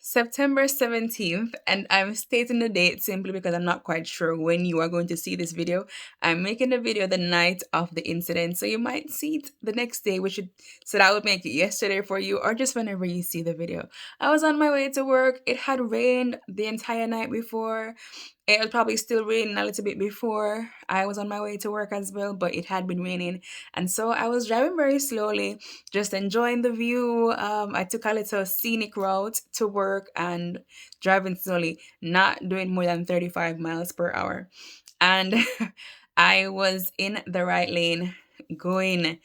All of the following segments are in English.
September 17th, and I'm stating the date simply because I'm not quite sure when you are going to see this video. I'm making the video the night of the incident, so you might see it the next day, so that would make it yesterday for you, or just whenever you see the video. I was on my way to work. It had rained the entire night before. It was probably still raining a little bit before I was on my way to work as well, but it had been raining. And so I was driving very slowly, just enjoying the view. I took a little scenic route to work and driving slowly, not doing more than 35 miles per hour. And I was in the right lane going,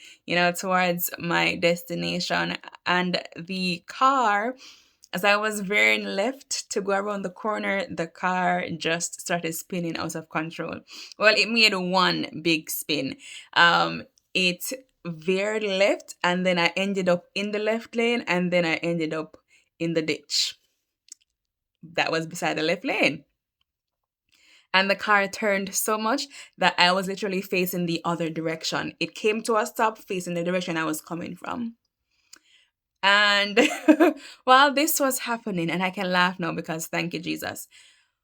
towards my destination. And the car, as I was veering left to go around the corner, the car just started spinning out of control. Well, it made one big spin. It veered left, and then I ended up in the left lane, and then I ended up in the ditch that was beside the left lane. And the car turned so much that I was literally facing the other direction. It came to a stop facing the direction I was coming from. And while this was happening, and I can laugh now because thank you, Jesus.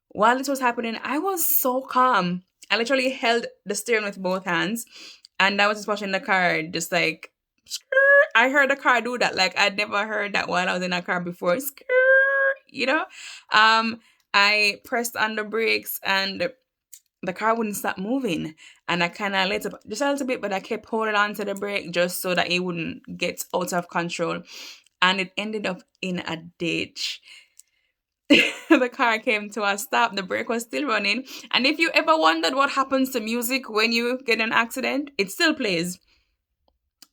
While this was happening, I was so calm. I literally held the steering with both hands, and I was just watching the car, just like, "Skrr." I heard the car do that. Like, I'd never heard that while I was in a car before. "Skrr," you know? Um, I pressed on the brakes, and the car wouldn't stop moving. And I kind of let up just a little bit, but I kept holding on to the brake just so that it wouldn't get out of control. And it ended up in a ditch. The car came to a stop. The brake was still running. And if you ever wondered what happens to music when you get in an accident, it still plays.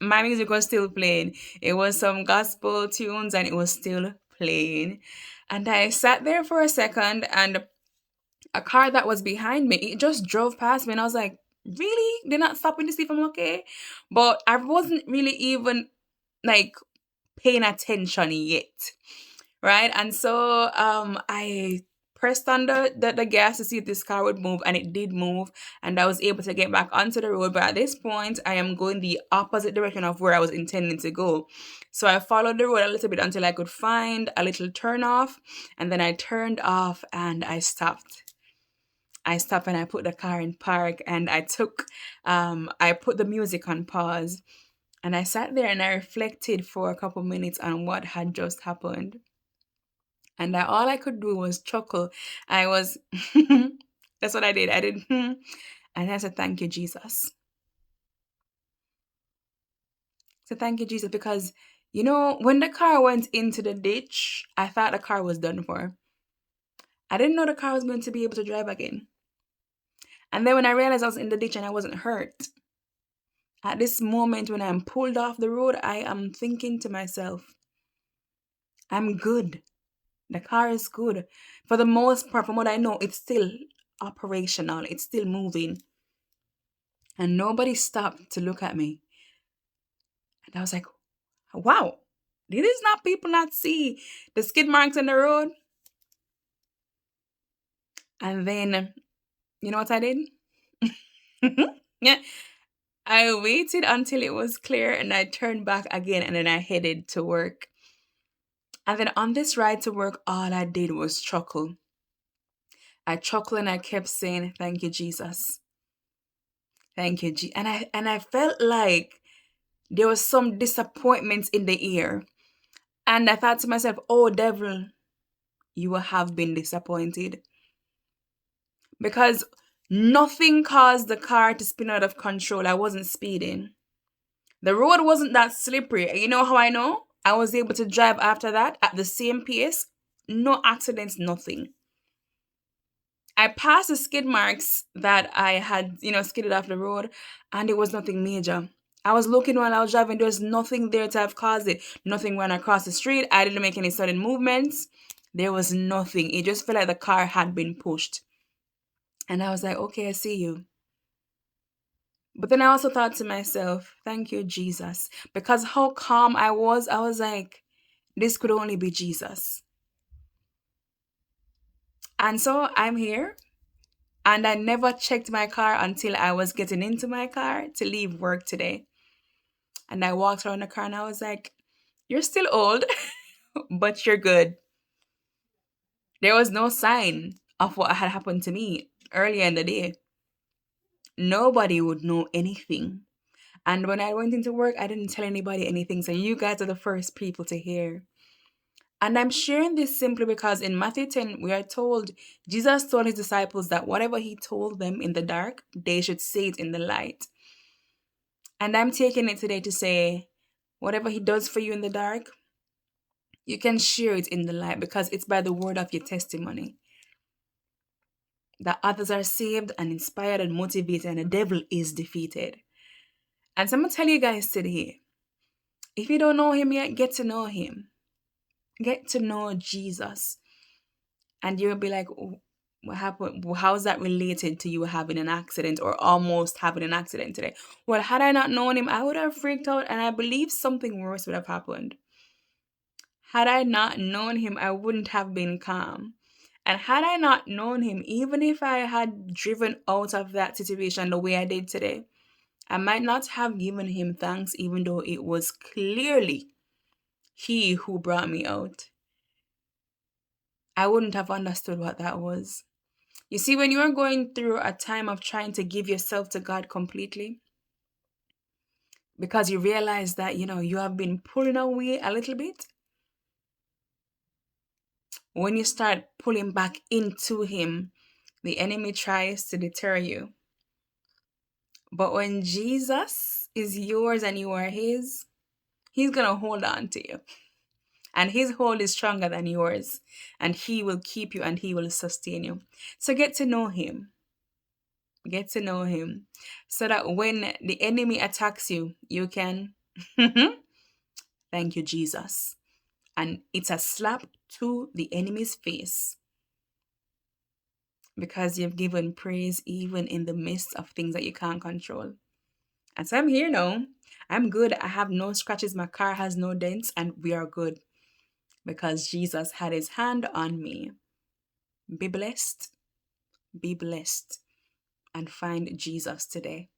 My music was still playing. It was some gospel tunes and it was still playing. And I sat there for a second, and a car that was behind me, it just drove past me, and I was like, really? They're not stopping to see if I'm okay? But I wasn't really even like paying attention yet. Right? And so I pressed on the gas to see if this car would move, and it did move, and I was able to get back onto the road. But at this point, I am going the opposite direction of where I was intending to go. So I followed the road a little bit until I could find a little turn off, and then I turned off and I stopped. I stopped and I put the car in park, and I put the music on pause, and I sat there and I reflected for a couple minutes on what had just happened. And all I could do was chuckle. I was, that's what I did. I did, and I said, thank you, Jesus. So thank you, Jesus, because, when the car went into the ditch, I thought the car was done for. I didn't know the car was going to be able to drive again. And then when I realized I was in the ditch and I wasn't hurt, at this moment when I'm pulled off the road, I am thinking to myself, I'm good. The car is good. For the most part, from what I know, it's still operational. It's still moving. And nobody stopped to look at me. And I was like, wow, did these not people not see the skid marks in the road? And then, you know what I did? Yeah. I waited until it was clear, and I turned back again, and then I headed to work. And then on this ride to work, all I did was chuckle. I chuckled and I kept saying, thank you, Jesus. Thank you, Jesus. And I felt like there was some disappointment in the air. And I thought to myself, oh, devil, you will have been disappointed. Because nothing caused the car to spin out of control. I wasn't speeding. The road wasn't that slippery. You know how I know? I was able to drive after that at the same pace. No accidents, nothing. I passed the skid marks that I had, skidded off the road, and it was nothing major. I was looking while I was driving. There was nothing there to have caused it. Nothing ran across the street. I didn't make any sudden movements. There was nothing. It just felt like the car had been pushed. And I was like, okay, I see you. But then I also thought to myself, thank you, Jesus. Because how calm I was like, this could only be Jesus. And so I'm here. And I never checked my car until I was getting into my car to leave work today. And I walked around the car and I was like, you're still old, but you're good. There was no sign of what had happened to me earlier in the day. Nobody would know anything. And when I went into work, I didn't tell anybody anything. So you guys are the first people to hear. And I'm sharing this simply because in Matthew 10, we are told, Jesus told his disciples that whatever he told them in the dark, they should say it in the light. And I'm taking it today to say, whatever he does for you in the dark, you can share it in the light because it's by the word of your testimony that others are saved and inspired and motivated and the devil is defeated. And so I'm going to tell you guys today, if you don't know him yet, get to know him. Get to know Jesus. And you'll be like, "Oh, what happened? How's that related to you having an accident or almost having an accident today?" Well, had I not known him, I would have freaked out and I believe something worse would have happened. Had I not known him, I wouldn't have been calm. And had I not known him, even if I had driven out of that situation the way I did today, I might not have given him thanks, even though it was clearly he who brought me out. I wouldn't have understood what that was. You see, when you are going through a time of trying to give yourself to God completely, because you realize that, you have been pulling away a little bit, when you start pulling back into Him, the enemy tries to deter you. But when Jesus is yours and you are His, He's going to hold on to you. And His hold is stronger than yours. And He will keep you and He will sustain you. So get to know Him. Get to know Him. So that when the enemy attacks you, you can, thank you, Jesus. And it's a slap to the enemy's face because you've given praise even in the midst of things that you can't control. And so I'm here now. I'm good. I have no scratches. My car has no dents, and we are good because Jesus had his hand on me. Be blessed, and find Jesus today.